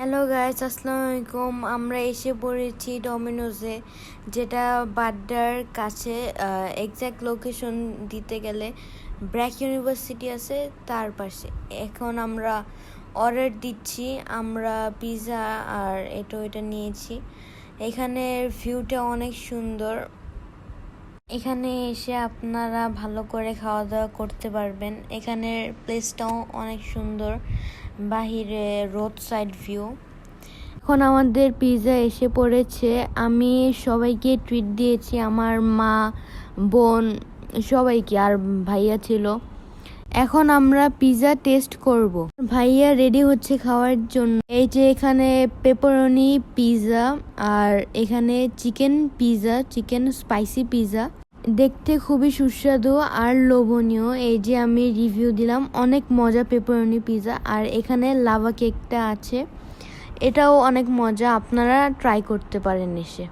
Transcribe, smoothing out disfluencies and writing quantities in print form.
Hello guys, আসসালামু আলাইকুম। আমরা এসে পড়েছি ডমিনোজে, যেটা বাড্ডার কাছে। এক্স্যাক্ট লোকেশন দিতে গেলে ব্র্যাক ইউনিভার্সিটি আছে তার পাশে। এখন আমরা অর্ডার দিচ্ছি। আমরা পিৎজা আর এটা নিয়েছি। এখানের ভিউটা অনেক সুন্দর। এখানে এসে আপনারা ভালো করে খাওয়া দাওয়া করতে পারবেন। এখানের প্লেসটাও অনেক সুন্দর, বাহিরে রোড সাইড ভিউ। এখন আমাদের পিৎজা এসে পড়েছে। আমি সবাইকে ট্রিট দিয়েছি, আমার মা, বোন, সবাইকে, আর ভাইয়া ছিল। এখন আমরা পিৎজা টেস্ট করব। ভাইয়া রেডি হচ্ছে খাওয়ার জন্য। এই যে এখানে পেপারনি পিৎজা, আর এখানে chicken pizza, chicken spicy pizza. দেখতে খুবই সুস্বাদু আর লোভনীয়। এই যে আমি রিভিউ দিলাম, অনেক মজা পেপারনি পিৎজা। আর এখানে লাভা কেকটা আছে, এটাও অনেক মজা, আপনারা ট্রাই করতে পারেন এসে।